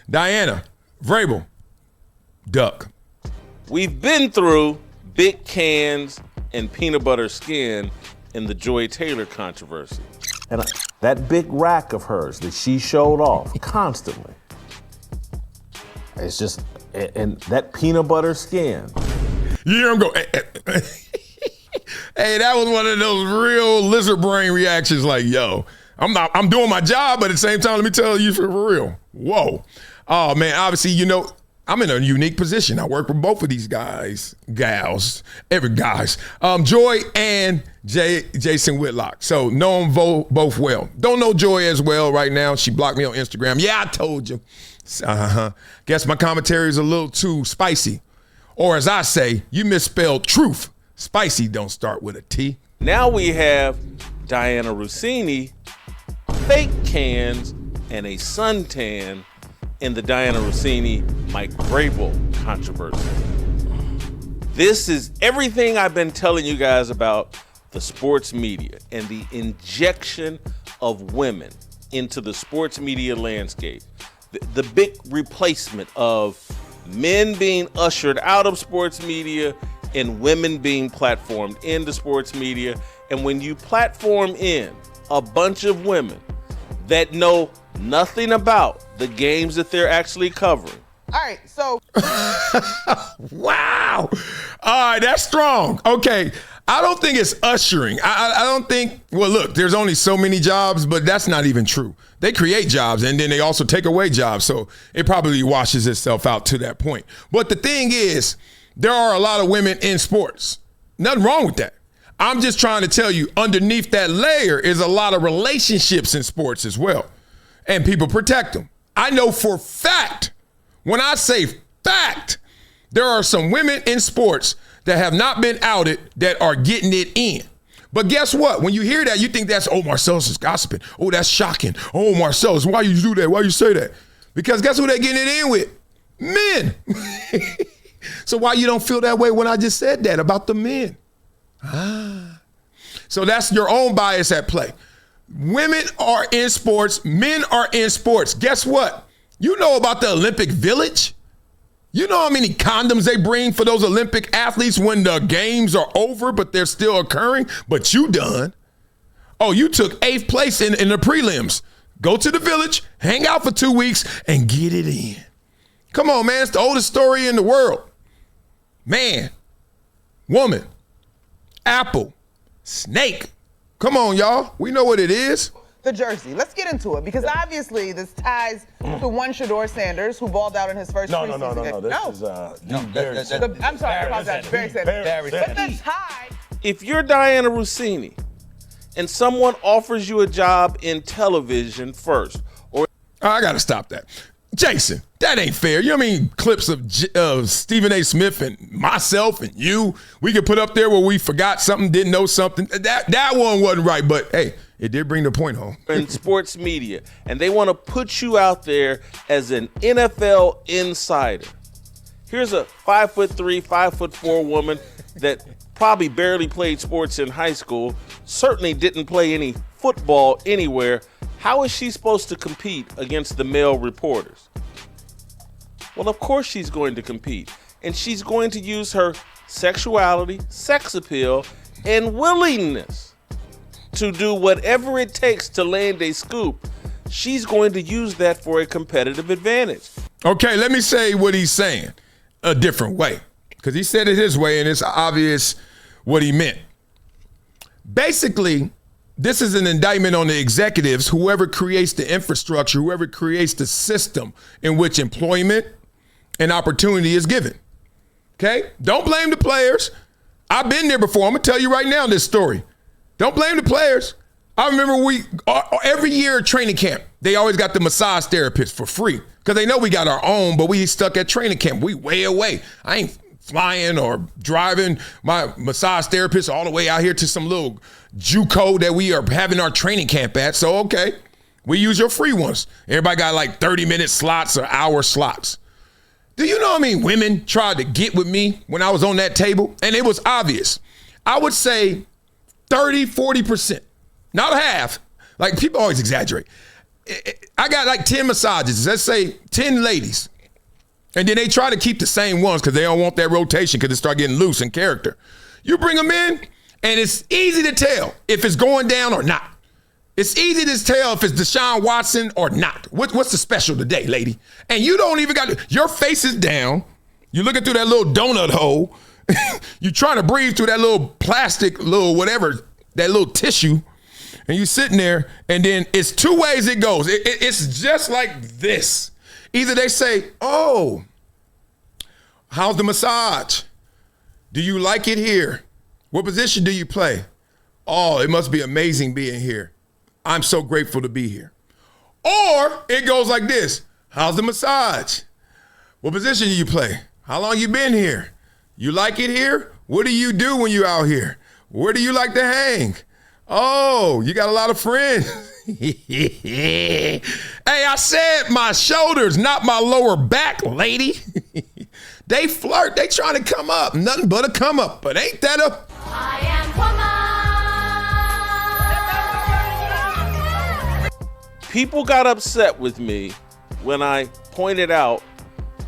Diana, Vrabel, duck. We've been through big cans and peanut butter skin in the Joy Taylor controversy. And that big rack of hers that she showed off constantly. It's just, and that peanut butter skin. You hear him go, hey, that was one of those real lizard brain reactions like, yo, I'm doing my job, but at the same time, let me tell you for real. Whoa. Oh, man, obviously, I'm in a unique position. I work with both of these guys, gals, Joy and Jason Whitlock. So know them both well. Don't know Joy as well right now. She blocked me on Instagram. Yeah, I told you. Guess my commentary is a little too spicy. Or as I say, you misspelled truth. Spicy don't start with a T. Now we have Diana Russini, fake cans, and a suntan in the Diana Russini Mike Vrabel controversy. This is everything I've been telling you guys about the sports media and the injection of women into the sports media landscape. The big replacement of men being ushered out of sports media and women being platformed into sports media. And when you platform in a bunch of women that know nothing about the games that they're actually covering. All right, so. Wow. All right, that's strong. Okay, I don't think it's ushering. I don't think, well, look, there's only so many jobs, but that's not even true. They create jobs, and then they also take away jobs, so it probably washes itself out to that point. But the thing is, there are a lot of women in sports. Nothing wrong with that. I'm just trying to tell you, underneath that layer is a lot of relationships in sports as well. And people protect them. I know for fact, when I say fact, there are some women in sports that have not been outed that are getting it in. But guess what? When you hear that, you think that's, oh, Marcellus is gossiping. Oh, that's shocking. Oh, Marcellus, why you do that? Why you say that? Because guess who they getting it in with? Men. So why you don't feel that way when I just said that about the men? So that's your own bias at play. Women are in sports. Men are in sports. Guess what? You know about the Olympic Village? You know how many condoms they bring for those Olympic athletes when the games are over, but they're still occurring? But you done. Oh, you took 8th place in the prelims. Go to the Village, hang out for 2 weeks, and get it in. Come on, man. It's the oldest story in the world. Man, woman, apple, snake. Come on, y'all. We know what it is. The jersey. Let's get into it because obviously this ties to one Shador Sanders who balled out in his first preseason game. I'm sorry, I apologize. Barry Sanders. But the tie. If you're Diana Russini and someone offers you a job in television first, or I gotta stop that. Jason, that ain't fair. You know what I mean? Clips of Stephen A. Smith and myself and you, we could put up there where we forgot something, didn't know something. That one wasn't right, but hey, it did bring the point home. In sports media, and they want to put you out there as an NFL insider. Here's a 5'3", 5'4" woman that probably barely played sports in high school, certainly didn't play any football anywhere. How is she supposed to compete against the male reporters? Well, of course she's going to compete. And she's going to use her sexuality, sex appeal, and willingness to do whatever it takes to land a scoop. She's going to use that for a competitive advantage. Okay, let me say what he's saying a different way. Because he said it his way, and it's obvious what he meant. Basically, this is an indictment on the executives, whoever creates the infrastructure, whoever creates the system in which employment and opportunity is given. Okay? Don't blame the players. I've been there before. I'm going to tell you right now this story. Don't blame the players. I remember every year at training camp, they always got the massage therapist for free because they know we got our own, but we stuck at training camp. We way away. I ain't flying or driving my massage therapist all the way out here to some little JUCO that we are having our training camp at. So, okay, we use your free ones. Everybody got like 30-minute slots or hour slots. Do you know how many women tried to get with me when I was on that table? And it was obvious. I would say 30, 40%, not half. Like people always exaggerate. I got like 10 massages. Let's say 10 ladies. And then they try to keep the same ones because they don't want that rotation because they start getting loose in character. You bring them in, and it's easy to tell if it's going down or not. It's easy to tell if it's Deshaun Watson or not. What's the special today, lady? And you don't even got your face is down. You're looking through that little donut hole. You're trying to breathe through that little plastic, little whatever, that little tissue. And you're sitting there, and then it's two ways it goes. It's just like this. Either they say, oh, how's the massage? Do you like it here? What position do you play? Oh, it must be amazing being here. I'm so grateful to be here. Or it goes like this. How's the massage? What position do you play? How long you been here? You like it here? What do you do when you out here? Where do you like to hang? Oh, you got a lot of friends. Hey, I said my shoulders, not my lower back, lady. They flirt. They trying to come up. Nothing but a come up. But ain't that a... I am woman. People got upset with me when I pointed out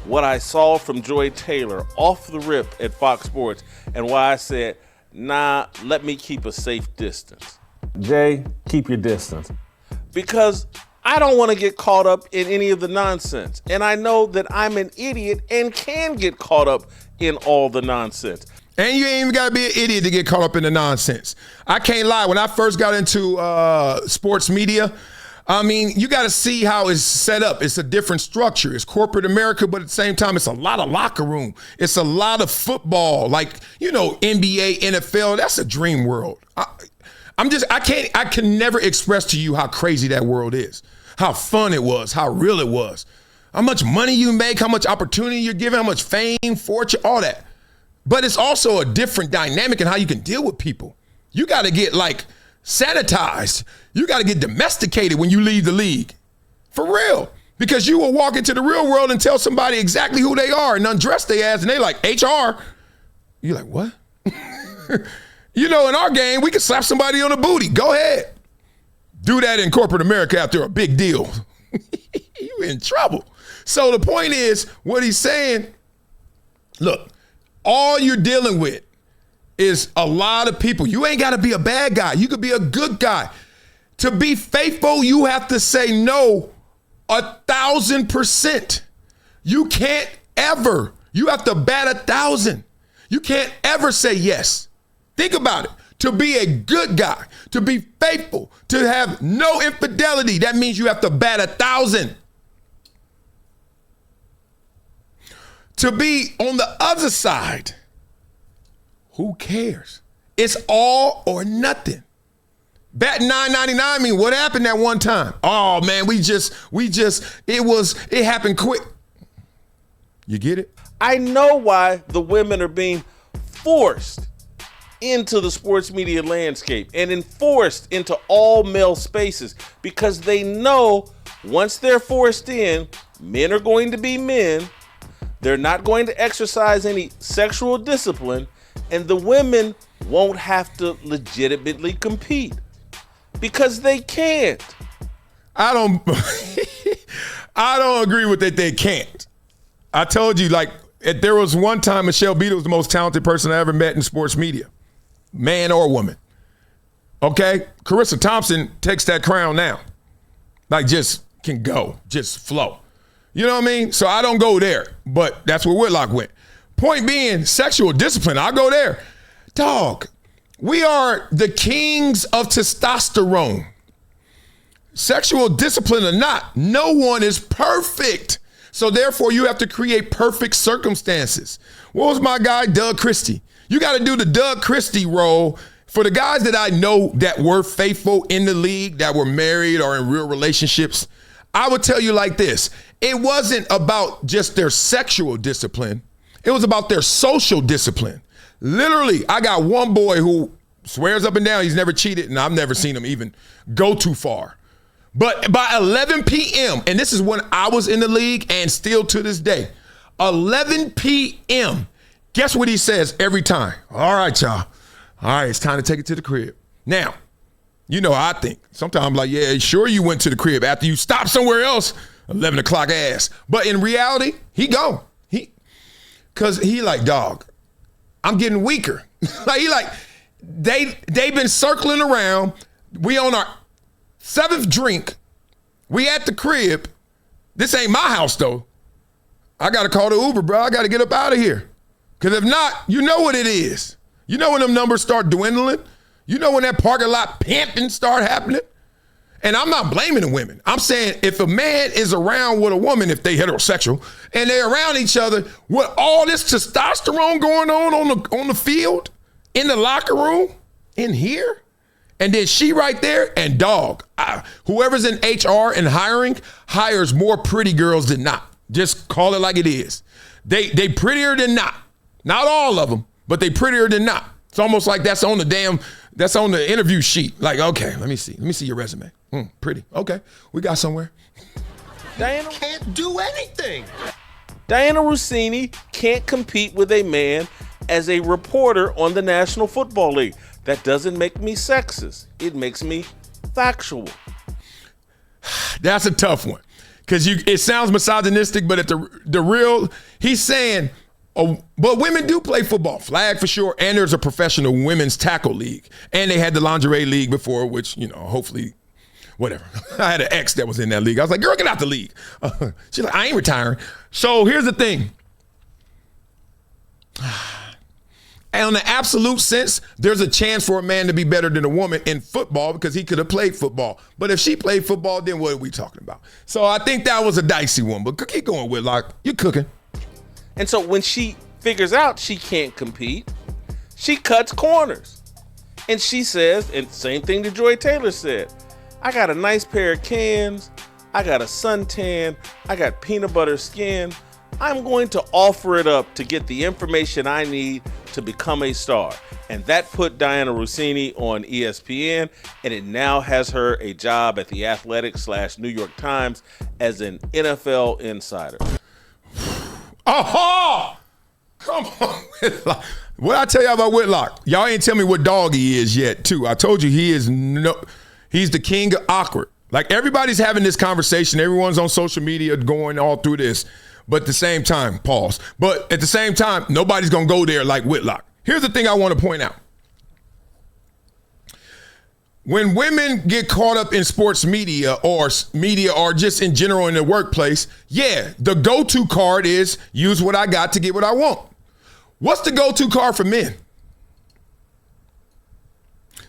what I saw from Joy Taylor off the rip at Fox Sports and why I said, nah, let me keep a safe distance. Jay, keep your distance. Because I don't want to get caught up in any of the nonsense. And I know that I'm an idiot and can get caught up in all the nonsense. And you ain't even got to be an idiot to get caught up in the nonsense. I can't lie. When I first got into sports media, I mean, you got to see how it's set up. It's a different structure. It's corporate America, but at the same time, it's a lot of locker room. It's a lot of football, like, you know, NBA, NFL. That's a dream world. I can never express to you how crazy that world is, how fun it was, how real it was, how much money you make, how much opportunity you're given, how much fame, fortune, all that. But it's also a different dynamic in how you can deal with people. You got to get like sanitized. You got to get domesticated when you leave the league. For real. Because you will walk into the real world and tell somebody exactly who they are and undress their ass and they like, HR. You're like, what? You know, in our game, we can slap somebody on the booty. Go ahead. Do that in corporate America after a big deal. You in trouble. So the point is, what he's saying, look, all you're dealing with is a lot of people. You ain't got to be a bad guy. You could be a good guy. To be faithful, you have to say no 1,000%. You can't ever. You have to bat 1,000. You can't ever say yes. Think about it. To be a good guy, to be faithful, to have no infidelity, that means you have to bat 1,000. To be on the other side, who cares? It's all or nothing. Bat 999 mean what happened that one time? Oh man, it happened quick. You get it? I know why the women are being forced into the sports media landscape and enforced into all male spaces because they know once they're forced in, men are going to be men. They're not going to exercise any sexual discipline, and the women won't have to legitimately compete because they can't. I don't agree with that they can't. I told you, like, there was one time Michelle Beadle was the most talented person I ever met in sports media, man or woman. Okay? Carissa Thompson takes that crown now. Like, just can go, just flow. You know what I mean? So I don't go there, but that's where Whitlock went. Point being, sexual discipline, I'll go there. Dog, we are the kings of testosterone. Sexual discipline or not, no one is perfect. So therefore, you have to create perfect circumstances. What was my guy, Doug Christie? You got to do the Doug Christie role. For the guys that I know that were faithful in the league, that were married or in real relationships, I would tell you like this. It wasn't about just their sexual discipline. It was about their social discipline. Literally, I got one boy who swears up and down he's never cheated, and I've never seen him even go too far. But by 11 p.m., and this is when I was in the league and still to this day, 11 p.m., guess what he says every time? All right, y'all. All right, it's time to take it to the crib. Now, You know how I think. Sometimes I'm like, yeah, sure you went to the crib after you stopped somewhere else, 11 o'clock ass. But in reality, he gone. Cause he like, dog, I'm getting weaker. They've been circling around. We on our 7th drink. We at the crib. This ain't my house though. I gotta call the Uber, bro. I gotta get up out of here. Cause if not, you know what it is. You know when them numbers start dwindling. You know when that parking lot pimping start happening. And I'm not blaming the women. I'm saying if a man is around with a woman, if they heterosexual, and they're around each other with all this testosterone going on the field, in the locker room, in here, and then she right there, and dog, whoever's in HR and hiring hires more pretty girls than not. Just call it like it is. They prettier than not. Not all of them, but they prettier than not. It's almost like that's on the interview sheet. Like, okay, let me see your resume. Pretty. Okay, we got somewhere. Diana can't do anything. Diana Russini can't compete with a man as a reporter on the National Football League. That doesn't make me sexist. It makes me factual. That's a tough one. Because it sounds misogynistic, but at the real, he's saying, but women do play football, flag for sure, and there's a professional women's tackle league. And they had the lingerie league before, which, hopefully, whatever. I had an ex that was in that league. I was like, girl, get out the league. She's like, I ain't retiring. So here's the thing. And in the absolute sense, there's a chance for a man to be better than a woman in football because he could have played football. But if she played football, then what are we talking about? So I think that was a dicey one. But keep going, Whitlock. You're cooking. And so when she figures out she can't compete, she cuts corners. And she says, and same thing that Joy Taylor said, I got a nice pair of cans, I got a suntan, I got peanut butter skin. I'm going to offer it up to get the information I need to become a star. And that put Diana Russini on ESPN, and it now has her a job at the Athletic/New York Times as an NFL insider. Oh, come on, Whitlock. What I tell y'all about Whitlock? Y'all ain't tell me what dog he is yet, too. I told you he's the king of awkward. Like, everybody's having this conversation. Everyone's on social media going all through this. But at the same time, pause. But at the same time, nobody's going to go there like Whitlock. Here's the thing I want to point out. When women get caught up in sports media or just in general in the workplace, yeah, the go-to card is use what I got to get what I want. What's the go-to card for men?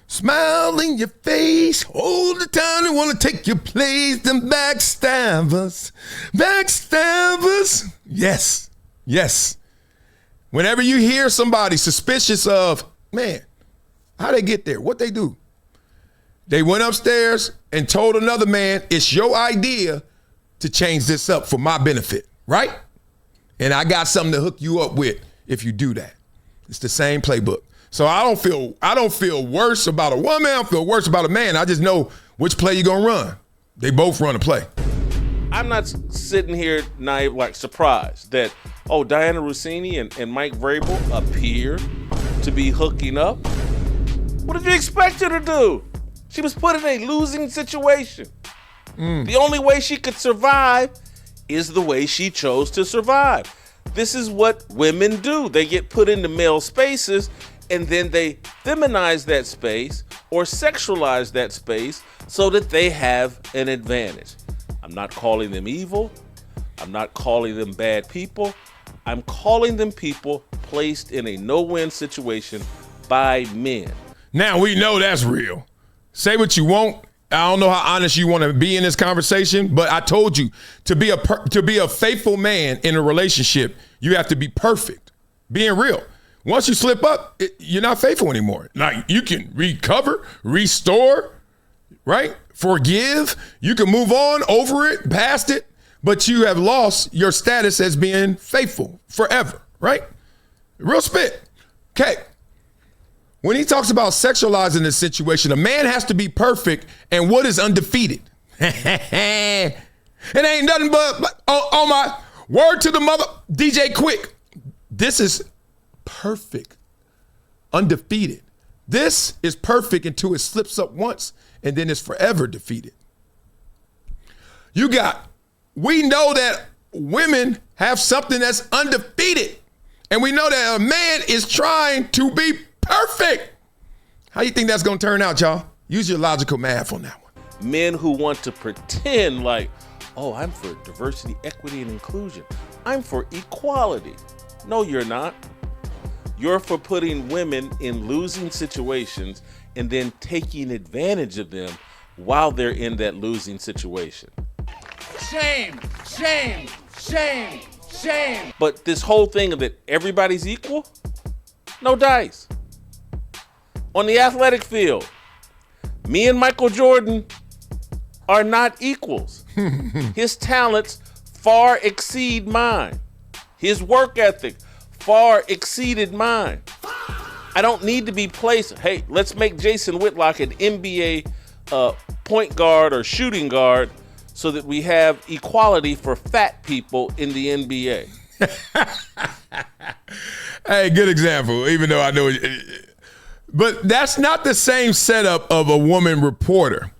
Smile in your face all the time. They want to take your place. Them backstabbers. Backstabbers. Yes. Whenever you hear somebody suspicious of, man, how they get there? What they do? They went upstairs and told another man, it's your idea to change this up for my benefit, right? And I got something to hook you up with if you do that. It's the same playbook. So I don't feel worse about a woman. I don't feel worse about a man. I just know which play you're gonna run. They both run a play. I'm not sitting here naive, like surprised that, Diana Russini and Mike Vrabel appear to be hooking up. What did you expect her to do? She was put in a losing situation. The only way she could survive is the way she chose to survive. This is what women do. They get put into male spaces and then they feminize that space or sexualize that space so that they have an advantage. I'm not calling them evil. I'm not calling them bad people. I'm calling them people placed in a no-win situation by men. Now we know that's real. Say what you want. I don't know how honest you want to be in this conversation, but I told you to be a faithful man in a relationship, you have to be perfect. Being real. Once you slip up, you're not faithful anymore. Like, you can recover, restore, right? Forgive. You can move on, over it, past it, but you have lost your status as being faithful forever, right? Real spit. Okay. When he talks about sexualizing this situation, a man has to be perfect, and what is undefeated? It ain't nothing but, oh my, word to the mother, DJ Quick. This is perfect, undefeated, This is perfect until it slips up once and then it's forever defeated. We know that women have something that's undefeated. And we know that a man is trying to be perfect. How you think that's going to turn out, y'all? Use your logical math on that one. Men who want to pretend like, oh, I'm for diversity, equity, and inclusion. I'm for equality. No, you're not. You're for putting women in losing situations and then taking advantage of them while they're in that losing situation. Shame, shame, shame, shame. But this whole thing of that everybody's equal, no dice. On the athletic field, me and Michael Jordan are not equals. His talents far exceed mine. His work ethic far exceeded mine. I don't need to be placed. Hey, let's make Jason Whitlock an NBA point guard or shooting guard so that we have equality for fat people in the NBA. Hey, good example, even though I know it. But that's not the same setup of a woman reporter.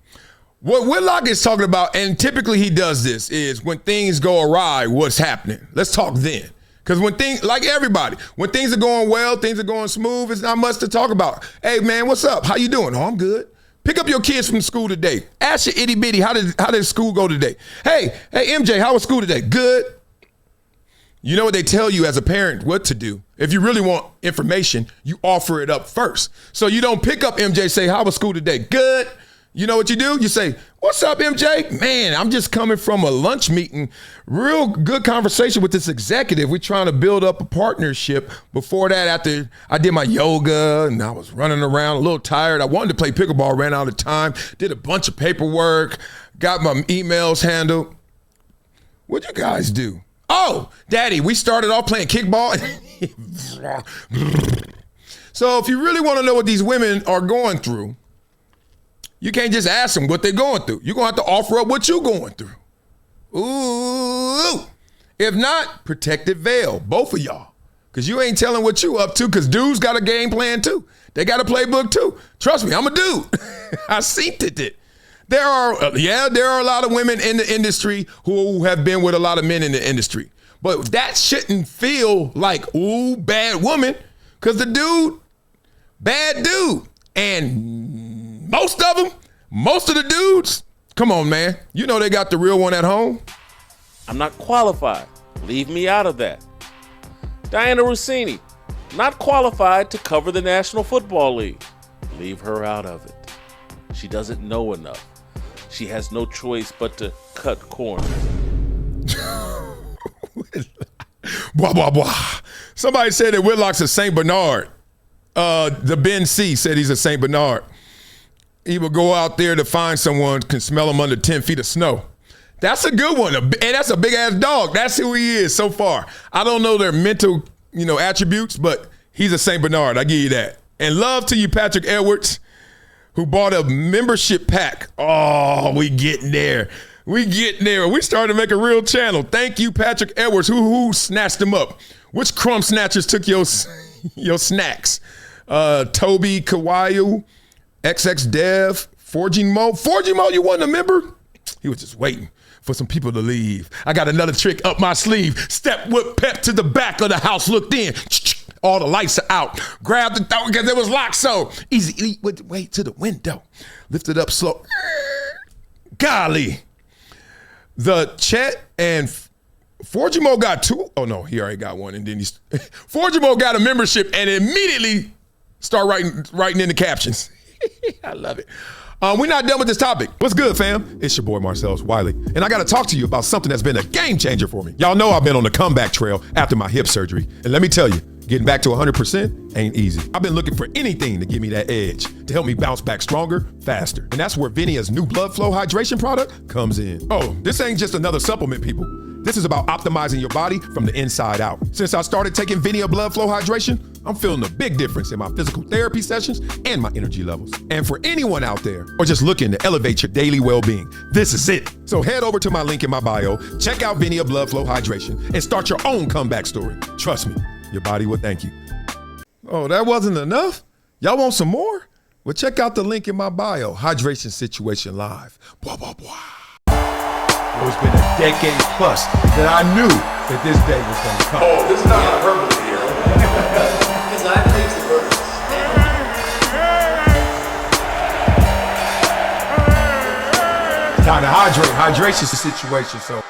What Whitlock is talking about, and typically he does this, is when things go awry, what's happening? Let's talk then. Because when things, like everybody, when things are going well, things are going smooth, it's not much to talk about. Hey, man, what's up? How you doing? Oh, I'm good. Pick up your kids from school today. Ask your itty bitty, how did school go today? Hey, MJ, how was school today? Good. You know what they tell you as a parent what to do. If you really want information, you offer it up first. So you don't pick up MJ, say, how was school today? Good. You know what you do? You say, what's up, MJ? Man, I'm just coming from a lunch meeting. Real good conversation with this executive. We're trying to build up a partnership. Before that, after I did my yoga and I was running around a little tired. I wanted to play pickleball, ran out of time, did a bunch of paperwork, got my emails handled. What'd you guys do? Oh, Daddy, we started off playing kickball. So if you really want to know what these women are going through, you can't just ask them what they're going through. You're going to have to offer up what you're going through. Ooh. If not, protective veil, both of y'all. Because you ain't telling what you up to, because dudes got a game plan too. They got a playbook too. Trust me, I'm a dude. I seen it. There are a lot of women in the industry who have been with a lot of men in the industry. But that shouldn't feel like, ooh, bad woman, because the dude, bad dude. And most of the dudes, come on, man. You know they got the real one at home. I'm not qualified. Leave me out of that. Diana Russini, not qualified to cover the National Football League. Leave her out of it. She doesn't know enough. She has no choice but to cut corners. Blah, blah, blah. Somebody said that Whitlock's a St. Bernard. The Ben C said he's a St. Bernard. He would go out there to find someone, can smell him under 10 feet of snow. That's a good one. And that's a big ass dog. That's who he is so far. I don't know their mental, attributes, but he's a St. Bernard. I give you that. And love to you, Patrick Edwards, who bought a membership pack. Oh, we getting there. We started to make a real channel. Thank you, Patrick Edwards. Who snatched them up? Which crumb snatchers took your snacks? Toby Kawayu, XX Dev, Forging Mo. Forging Mo, you wasn't a member? He was just waiting for some people to leave. I got another trick up my sleeve. Step with pep to the back of the house, looked in. All the lights are out. Grab the door because it was locked, so easy. Way to the window. Lift it up slow. Golly. The Chet and Forgimo got two. Oh no, he already got one. And then Forgimo got a membership and immediately start writing in the captions. I love it. We're not done with this topic. What's good, fam? It's your boy, Marcellus Wiley. And I got to talk to you about something that's been a game changer for me. Y'all know I've been on the comeback trail after my hip surgery. And let me tell you, getting back to 100% ain't easy. I've been looking for anything to give me that edge, to help me bounce back stronger, faster. And that's where VINIA's new blood flow hydration product comes in. Oh, this ain't just another supplement, people. This is about optimizing your body from the inside out. Since I started taking VINIA blood flow hydration, I'm feeling a big difference in my physical therapy sessions and my energy levels. And for anyone out there, or just looking to elevate your daily well-being, this is it. So head over to my link in my bio, check out VINIA blood flow hydration, and start your own comeback story. Trust me, your body will thank you. Oh, that wasn't enough? Y'all want some more? Well, check out the link in my bio. Hydration Situation Live. Blah, blah, blah. It's been a decade plus that I knew that this day was going to come. Oh, this is not hyperbole here. Because I believe the verse. Time to hydrate. Hydration situation. So.